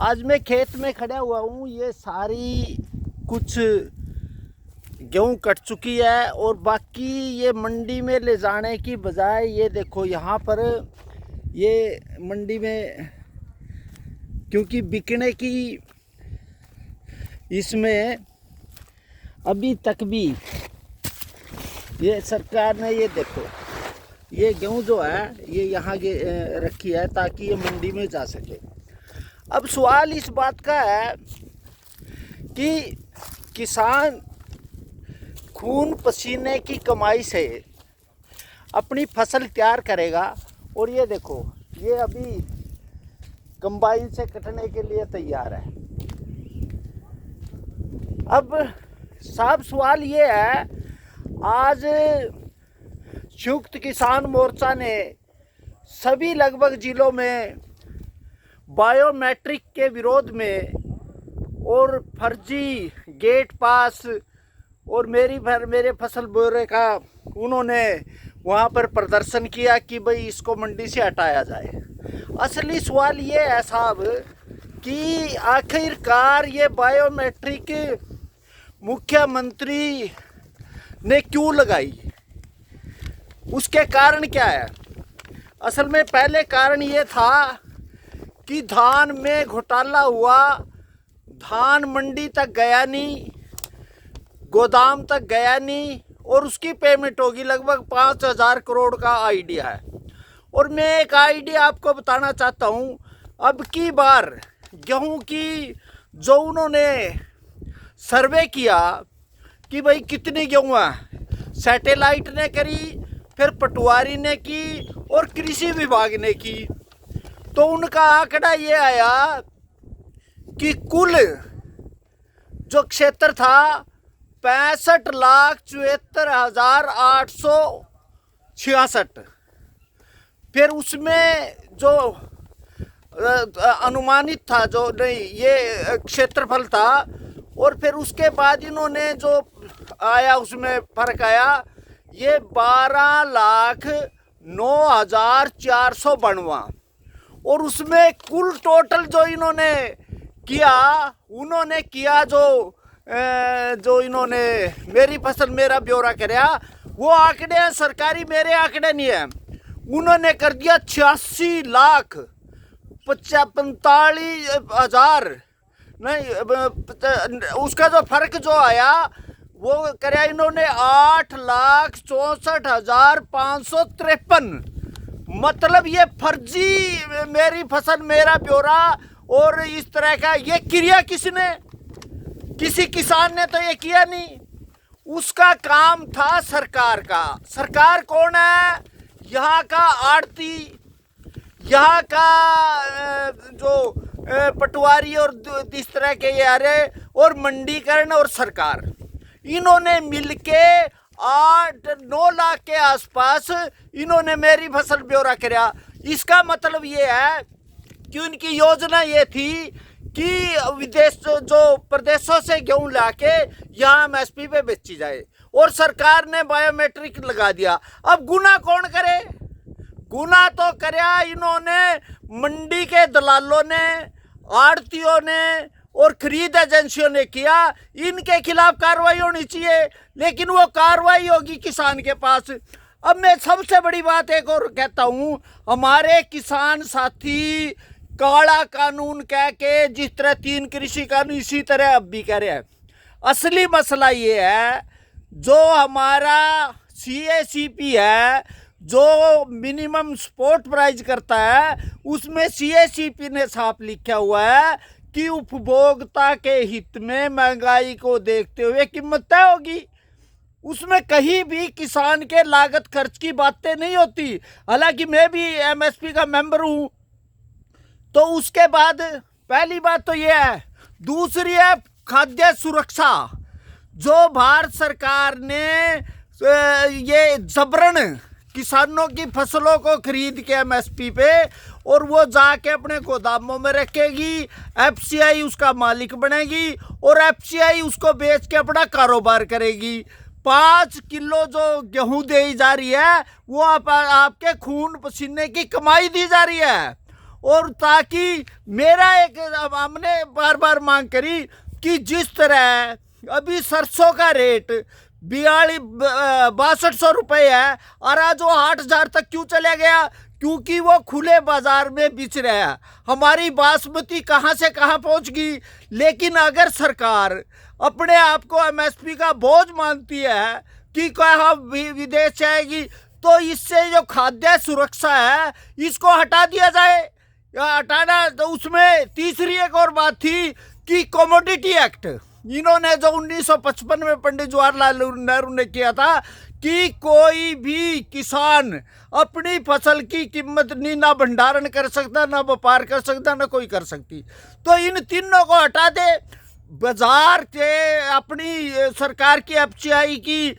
आज मैं खेत में खड़ा हुआ हूँ। ये सारी कुछ गेहूँ कट चुकी है और बाकी ये मंडी में ले जाने की बजाय ये देखो यहाँ पर ये मंडी में क्योंकि बिकने की इसमें अभी तक भी ये सरकार ने ये देखो ये गेहूँ जो है ये यहाँ रखी है ताकि ये मंडी में जा सके। अब सवाल इस बात का है कि किसान खून पसीने की कमाई से अपनी फसल तैयार करेगा और ये देखो ये अभी कंबाइन से कटने के लिए तैयार है। अब साफ सवाल ये है, आज संयुक्त किसान मोर्चा ने सभी लगभग जिलों में बायोमेट्रिक के विरोध में और फर्जी गेट पास और मेरे फसल ब्यौरे का उन्होंने वहाँ पर प्रदर्शन किया कि भाई इसको मंडी से हटाया जाए। असली सवाल ये है साहब कि आखिरकार ये बायोमेट्रिक मुख्यमंत्री ने क्यों लगाई, उसके कारण क्या है। असल में पहले कारण ये था कि धान में घोटाला हुआ, धान मंडी तक गया नहीं, गोदाम तक गया नहीं और उसकी पेमेंट होगी लगभग 5,000 करोड़ का आइडिया है। और मैं एक आइडिया आपको बताना चाहता हूँ। अब की बार गेहूँ की जो उन्होंने सर्वे किया कि भाई कितनी गेहूँ है, सैटेलाइट ने करी, फिर पटवारी ने की और कृषि विभाग ने की, तो उनका आंकड़ा ये आया कि कुल जो क्षेत्र था 65,74,866। फिर उसमें जो अनुमानित था जो नहीं ये क्षेत्रफल था, और फिर उसके बाद इन्होंने जो आया उसमें फर्क आया, ये 12,09,492। और उसमें कुल टोटल जो इन्होंने किया जो इन्होंने मेरी फसल मेरा ब्यौरा कराया, वो आंकड़े हैं सरकारी, मेरे आंकड़े नहीं है। उन्होंने कर दिया 86,45,000 नहीं, उसका जो फर्क जो आया वो कराया इन्होंने 8,64,553। मतलब ये फर्जी मेरी फसल मेरा ब्यौरा और इस तरह का ये किया किसने, किसी किसान ने तो ये किया नहीं। उसका काम था सरकार का। सरकार कौन है? यहाँ का आड़ती, यहाँ का जो पटवारी और इस तरह के ये आ रहे और मंडीकरण और सरकार, इन्होंने मिलके 8-9 लाख के आसपास इन्होंने मेरी फसल ब्यौरा कराया। इसका मतलब ये है कि उनकी योजना ये थी कि विदेश जो प्रदेशों से गेहूं लाके यहाँ एमएसपी पे बेची जाए, और सरकार ने बायोमेट्रिक लगा दिया। अब गुना कौन करे? गुना तो कराया इन्होंने मंडी के दलालों ने, आड़तियों ने और खरीद एजेंसियों ने किया। इनके खिलाफ कार्रवाई होनी चाहिए, लेकिन वो कार्रवाई होगी किसान के पास। अब मैं सबसे बड़ी बात एक और कहता हूँ, हमारे किसान साथी काला कानून कह के जिस तरह 3 कृषि कानून, इसी तरह अब भी कह रहे हैं। असली मसला ये है, जो हमारा CACP है, जो मिनिमम सपोर्ट प्राइस करता है, उसमें CACP ने साफ लिखा हुआ है कि उपभोक्ता के हित में महंगाई को देखते हुए कीमत तय होगी। उसमें कहीं भी किसान के लागत खर्च की बातें नहीं होती। हालांकि मैं भी MSP का मेंबर हूं। तो उसके बाद पहली बात तो ये है। दूसरी है खाद्य सुरक्षा। जो भारत सरकार ने ये जबरन किसानों की फसलों को खरीद के MSP पे और वो जाके अपने गोदामों में रखेगी, FCI उसका मालिक बनेगी और FCI उसको बेच के अपना कारोबार करेगी। 5 किलो जो गेहूं दी जा रही है वो आपके खून पसीने की कमाई दी जा रही है। और ताकि मेरा एक, हमने बार बार मांग करी कि जिस तरह अभी सरसों का रेट 6200 रुपये है और आज वो 8000 तक क्यों चला गया? क्योंकि वो खुले बाजार में बिच रहा है। हमारी बासमती कहाँ से कहाँ पहुँच गई। लेकिन अगर सरकार अपने आप को एमएसपी का बोझ मानती है कि कहाँ विदेश जाएगी, तो इससे जो खाद्य सुरक्षा है इसको हटा दिया जाए। हटाना तो उसमें तीसरी एक और बात थी कि कमोडिटी एक्ट, इन्होंने जो 1955 में पंडित जवाहरलाल नेहरू ने किया था कि कोई भी किसान अपनी फसल की कीमत नहीं ना भंडारण कर सकता, ना व्यापार कर सकता, ना कोई कर सकती। तो इन तीनों को हटा दे। बाजार के अपनी सरकार की एफसीआई की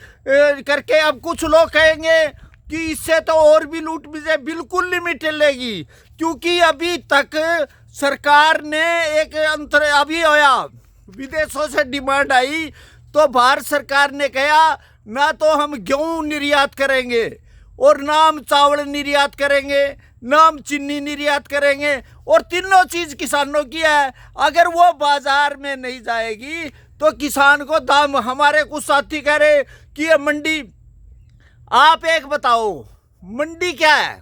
करके, अब कुछ लोग कहेंगे कि इससे तो और भी लूट मिले, बिल्कुल नहीं मिलेगी। क्योंकि अभी तक सरकार ने एक अंतर अभी होया, विदेशों से डिमांड आई तो भारत सरकार ने कहा ना तो हम गेहूं निर्यात करेंगे और ना हम चावल निर्यात करेंगे, ना हम चीनी निर्यात करेंगे, और तीनों चीज किसानों की है। अगर वो बाजार में नहीं जाएगी तो किसान को दाम, हमारे कुछ साथी कह रहे कि ये मंडी, आप एक बताओ मंडी क्या है?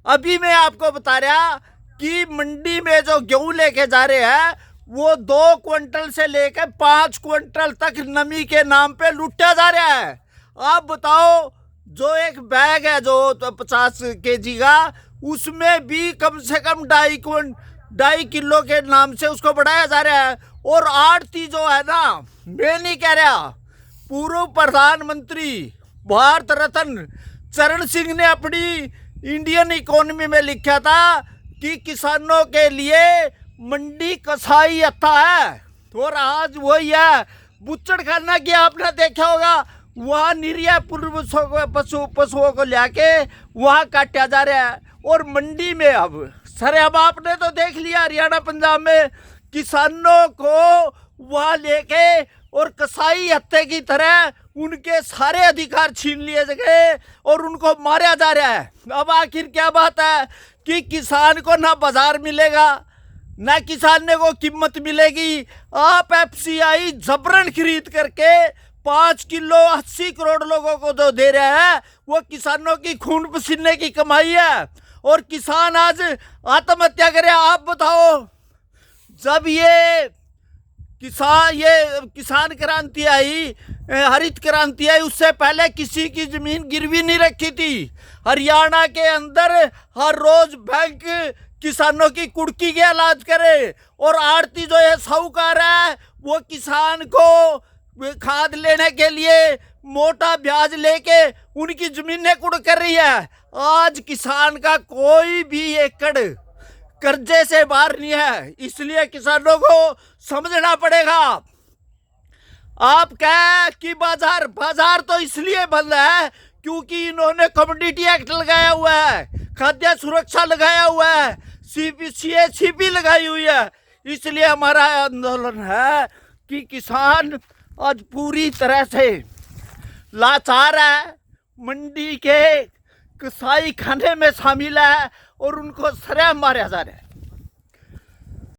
अभी मैं आपको बता रहा कि मंडी में जो गेहूं लेके जा रहे हैं वो 2 क्विंटल से लेकर 5 क्विंटल तक नमी के नाम पे लूटा जा रहा है। आप बताओ, जो एक बैग है जो 50 kg का, उसमें भी कम से कम 2.5 किलो के नाम से उसको बढ़ाया जा रहा है। और आड़ती जो है ना, मैं नहीं कह रहा, पूर्व प्रधानमंत्री भारत रत्न चरण सिंह ने अपनी इंडियन इकोनॉमी में लिखा था कि किसानों के लिए मंडी कसाई अच्छा है। और आज वही है। बुच्चड़ खाना की आपने देखा होगा, वहाँ निरीह पशुओं को लाके वहाँ काटा जा रहा है। और मंडी में अब आपने तो देख लिया हरियाणा पंजाब में किसानों को वहाँ लेके और कसाई हत्या की तरह उनके सारे अधिकार छीन लिए गए और उनको मारा जा रहा है। अब आखिर क्या बात है कि किसान को ना बाजार मिलेगा, ना किसान को कीमत मिलेगी। आप एफसीआई जबरन खरीद करके 5 किलो 80 करोड़ लोगों को जो दे रहे हैं, वो किसानों की खून पसीने की कमाई है। और किसान आज आत्महत्या करे। आप बताओ, जब ये किसान क्रांति आई, हरित क्रांति आई, उससे पहले किसी की जमीन गिरवी नहीं रखी थी। हरियाणा के अंदर हर रोज बैंक किसानों की कुड़की के इलाज करे, और आड़ती जो है साहूकार है, वो किसान को खाद लेने के लिए मोटा ब्याज लेके उनकी जमीनें कुड़ कर रही है। आज किसान का कोई भी एकड़ कर्जे से बाहर नहीं है। इसलिए किसानों को समझना पड़ेगा। आप क्या कि बाजार तो इसलिए बंद है क्योंकि इन्होंने कमोडिटी एक्ट लगाया हुआ है, खाद्य सुरक्षा लगाया हुआ है, सीपी लगाई हुई है। इसलिए हमारा आंदोलन है कि किसान आज पूरी तरह से लाचार है, मंडी के कसाई खाने में शामिल है और उनको सरेआम मारा जा रहा है।